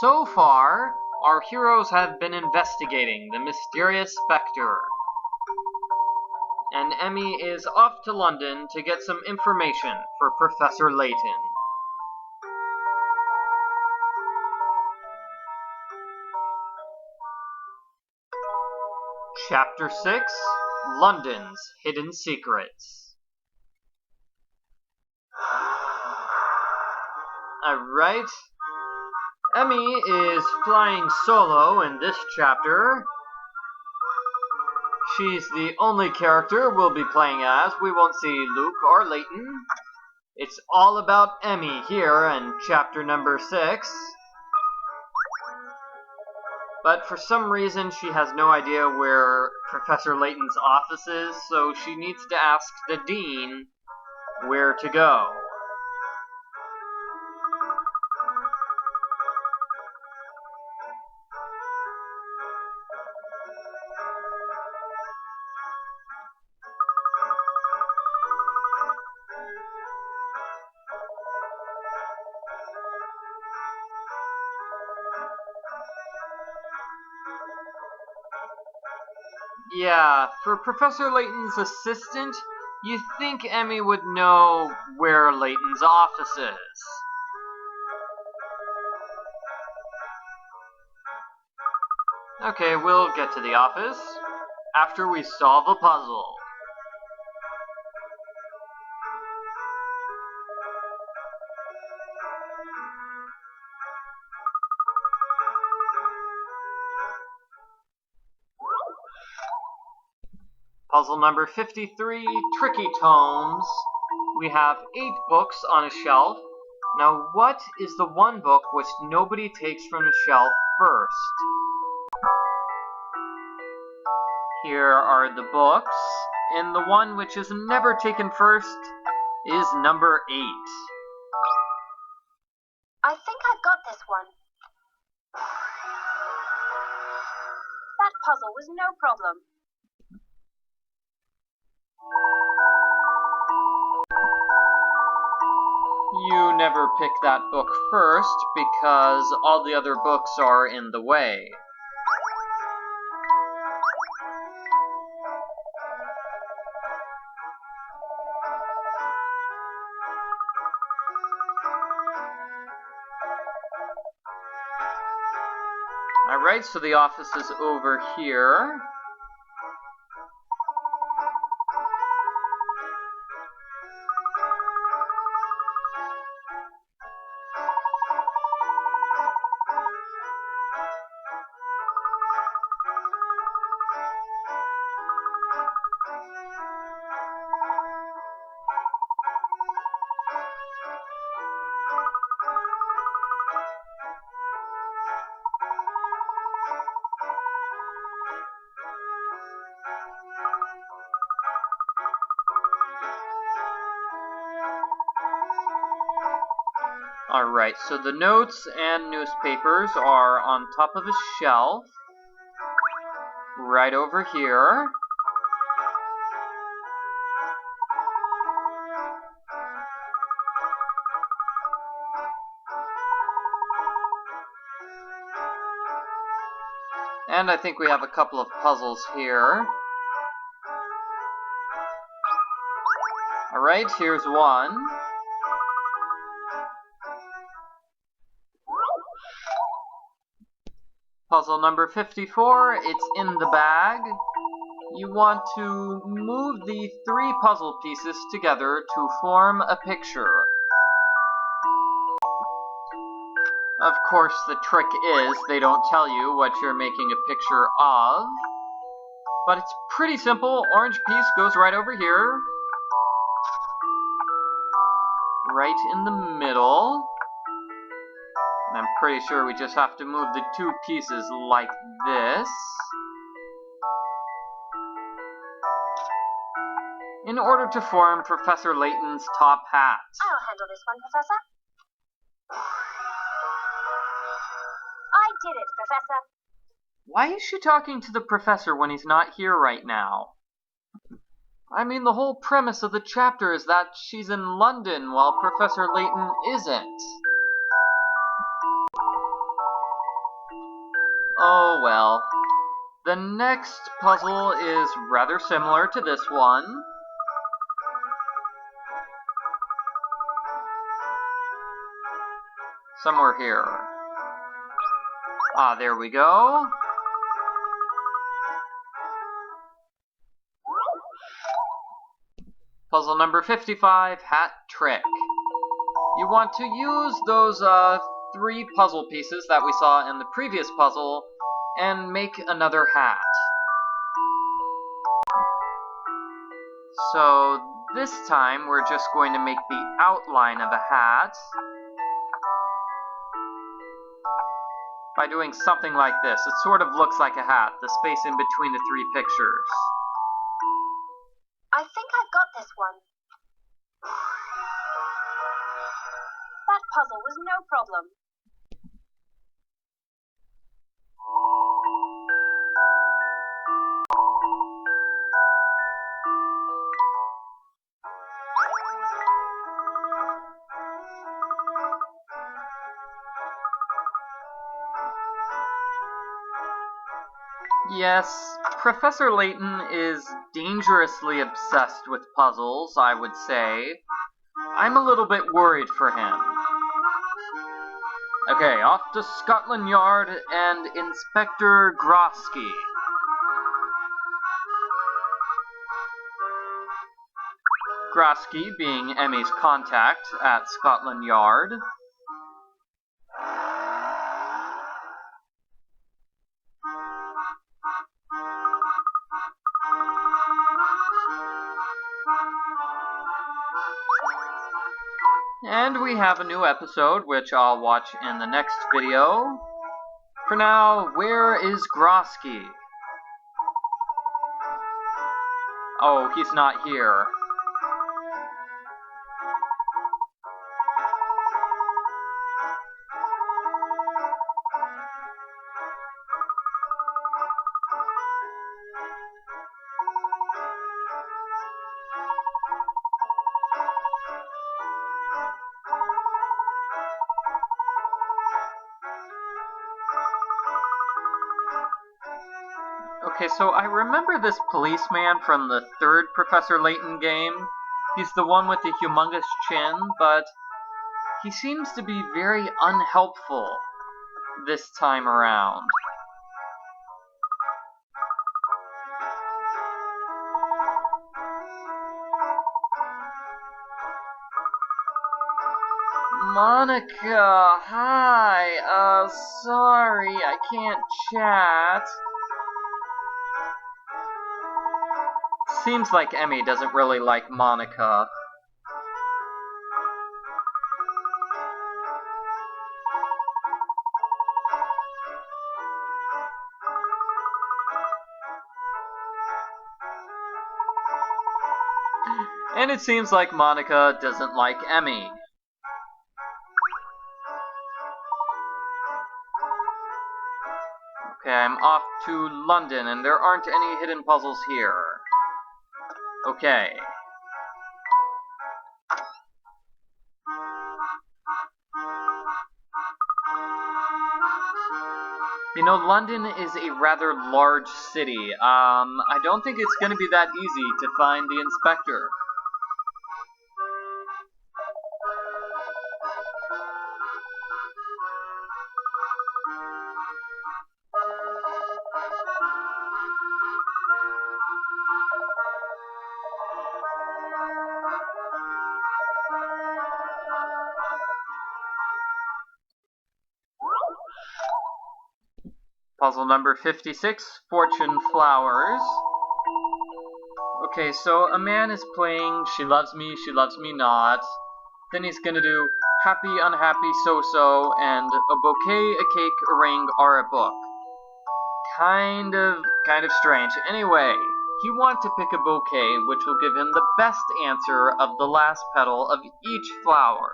So far, our heroes have been investigating the mysterious specter. And Emmy is off to London to get some information for Professor Layton. Chapter 6, London's Hidden Secrets. Alright. Emmy is flying solo in this chapter. She's the only character we'll be playing as. We won't see Luke or Layton. It's all about Emmy here in chapter number 6. But for some reason she has no idea where Professor Layton's office is, so she needs to ask the Dean where to go. Yeah, for Professor Layton's assistant, you'd think Emmy would know where Layton's office is. Okay, we'll get to the office after we solve a puzzle. Puzzle number 53, Tricky Tomes. We have 8 books on a shelf. Now, what is the one book which nobody takes from the shelf first? Here are the books, and the one which is never taken first is number 8. I think I've got this one. That puzzle was no problem. You never pick that book first because all the other books are in the way. Alright, so the office is over here. Alright, so the notes and newspapers are on top of a shelf, right over here. And I think we have a couple of puzzles here. Alright, here's one. Puzzle number 54, it's in the bag. You want to move the 3 puzzle pieces together to form a picture. Of course, the trick is they don't tell you what you're making a picture of. But it's pretty simple. Orange piece goes right over here. Right in the middle. And I'm pretty sure we just have to move the 2 pieces like this. In order to form Professor Layton's top hat. I'll handle this one, Professor. I did it, Professor. Why is she talking to the professor when he's not here right now? I mean, the whole premise of the chapter is that she's in London while Professor Layton isn't. Oh well. The next puzzle is rather similar to this one. Somewhere here. Ah, there we go. Puzzle number 55, Hat Trick. You want to use those 3 puzzle pieces that we saw in the previous puzzle and make another hat. So this time we're just going to make the outline of a hat by doing something like this. It sort of looks like a hat, the space in between the 3 pictures. I think I've got this one. That puzzle was no problem. Yes, Professor Layton is dangerously obsessed with puzzles, I would say. I'm a little bit worried for him. Okay, off to Scotland Yard and Inspector Grosky. Grosky being Emmy's contact at Scotland Yard. And we have a new episode, which I'll watch in the next video. For now, where is Grosky? Oh, he's not here. Okay, so I remember this policeman from the 3rd Professor Layton game. He's the one with the humongous chin, but he seems to be very unhelpful this time around. Monica, hi, sorry, I can't chat. Seems like Emmy doesn't really like Monica. And it seems like Monica doesn't like Emmy. Okay, I'm off to London, and there aren't any hidden puzzles here. Okay. You know, London is a rather large city. I don't think it's going to be that easy to find the inspector. Puzzle number 56, Fortune Flowers. Okay, so a man is playing She Loves Me Not. Then he's gonna do Happy, Unhappy, So-So, and a bouquet, a cake, a ring, or a book. Kind of strange. Anyway, he wants to pick a bouquet, which will give him the best answer of the last petal of each flower.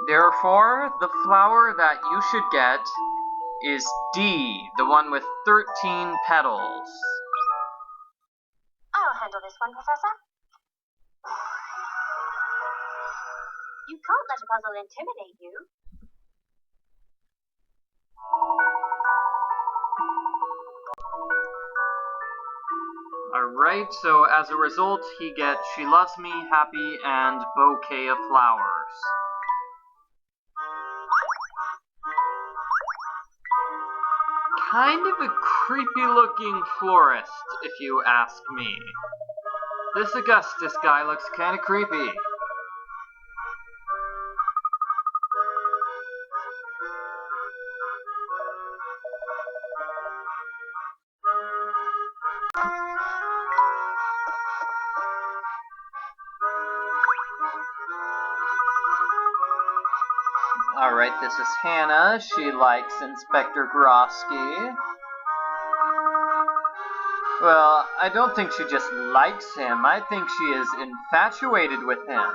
Therefore, the flower that you should get is D, the one with 13 petals. I'll handle this one, Professor. You can't let a puzzle intimidate you. Alright, so as a result, he gets She Loves Me, Happy, and Bouquet of Flowers. Kind of a creepy-looking florist, if you ask me. This Augustus guy looks kind of creepy. Alright, this is Hannah. She likes Inspector Grosky. Well, I don't think she just likes him. I think she is infatuated with him.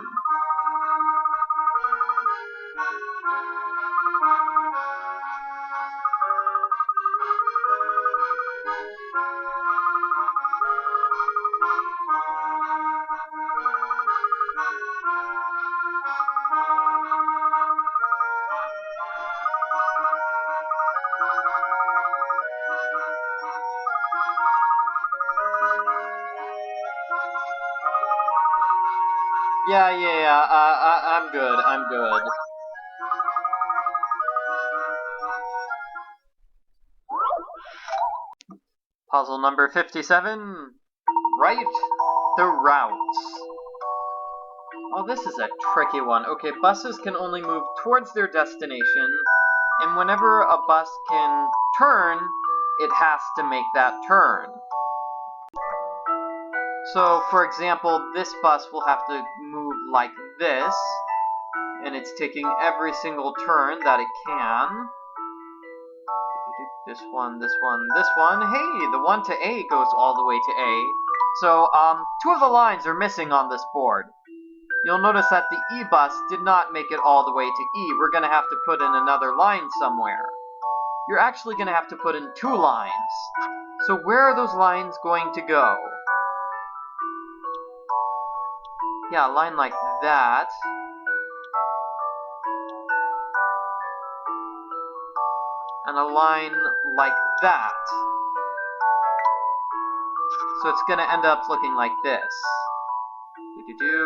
Yeah, I'm good. Puzzle number 57. Right the routes. Oh, this is a tricky one. Okay, buses can only move towards their destination, and whenever a bus can turn, it has to make that turn. So, for example, this bus will have to move like this, and it's taking every single turn that it can. This one. Hey, the one to A goes all the way to A. So, two of the lines are missing on this board. You'll notice that the E bus did not make it all the way to E. We're going to have to put in another line somewhere. You're actually going to have to put in 2 lines. So where are those lines going to go? Yeah, a line like that. And a line like that. So it's going to end up looking like this.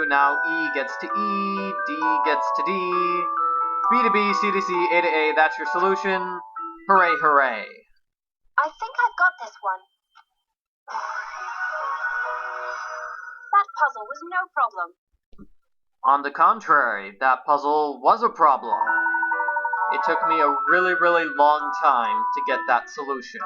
Now E gets to E, D gets to D, B to B, C to C, A to A. That's your solution. Hooray, hooray. I think I've got this one. That puzzle was no problem. On the contrary, that puzzle was a problem. It took me a really, really long time to get that solution.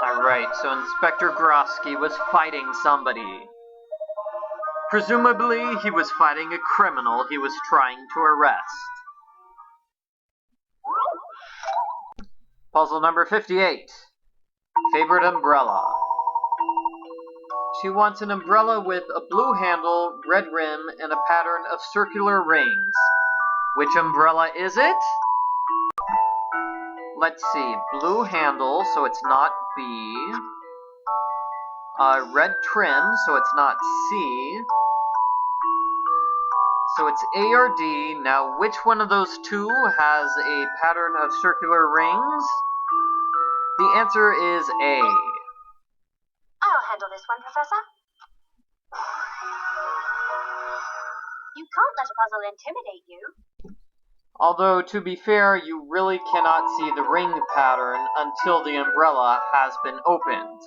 Alright, so Inspector Grosky was fighting somebody. Presumably, he was fighting a criminal he was trying to arrest. Puzzle number 58. Favorite umbrella. She wants an umbrella with a blue handle, red rim, and a pattern of circular rings. Which umbrella is it? Let's see, blue handle, so it's not B. Red trim, so it's not C. So it's A or D. Now, which one of those two has a pattern of circular rings? The answer is A. I'll handle this one, Professor. You can't let a puzzle intimidate you. Although, to be fair, you really cannot see the ring pattern until the umbrella has been opened.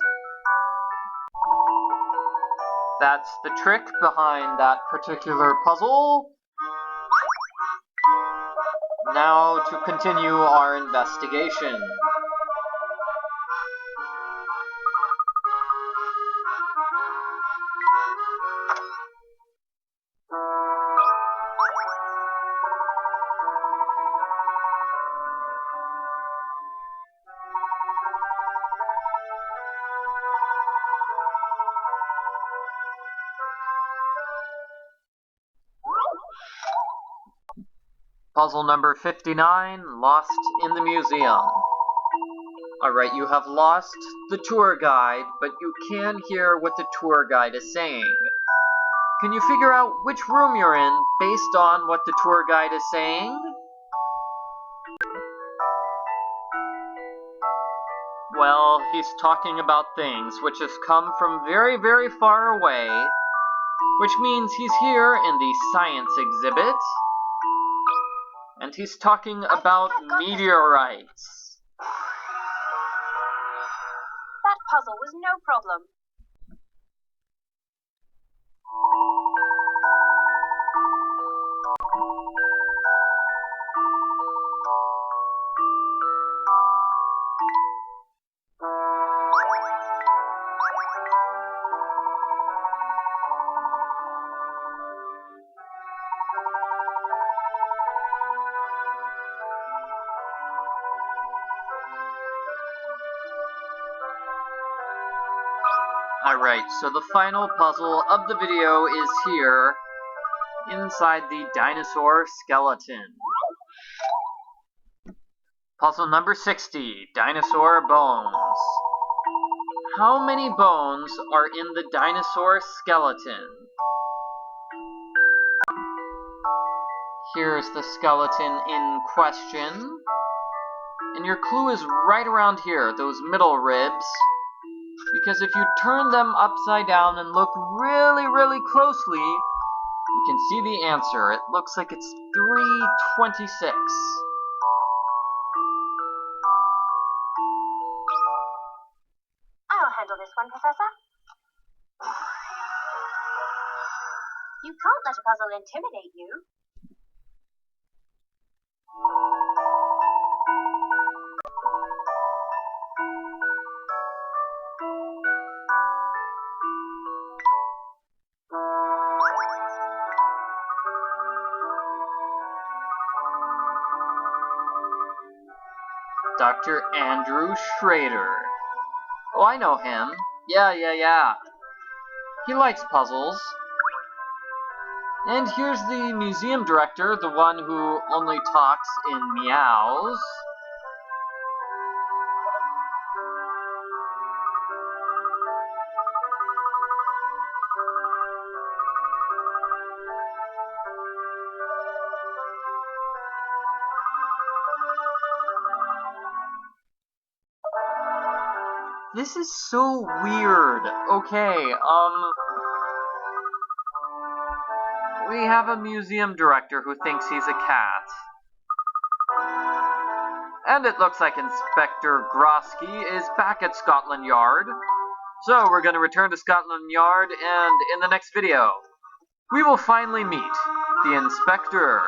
That's the trick behind that particular puzzle. Now to continue our investigation. Puzzle number 59, Lost in the Museum. Alright, you have lost the tour guide, but you can hear what the tour guide is saying. Can you figure out which room you're in based on what the tour guide is saying? Well, he's talking about things which have come from very, very far away, which means he's here in the science exhibit, and he's talking about meteorites. That puzzle was no problem. Alright, so the final puzzle of the video is here, inside the dinosaur skeleton. Puzzle number 60, Dinosaur Bones. How many bones are in the dinosaur skeleton? Here's the skeleton in question. And your clue is right around here, those middle ribs. Because if you turn them upside down and look really, really closely, you can see the answer. It looks like it's 326. I'll handle this one, Professor. You can't let a puzzle intimidate you. Dr. Andrew Schrader. Oh, I know him. Yeah. He likes puzzles. And here's the museum director, the one who only talks in meows. This is so weird. Okay, we have a museum director who thinks he's a cat. And it looks like Inspector Grosky is back at Scotland Yard. So we're going to return to Scotland Yard, and in the next video, we will finally meet the Inspector.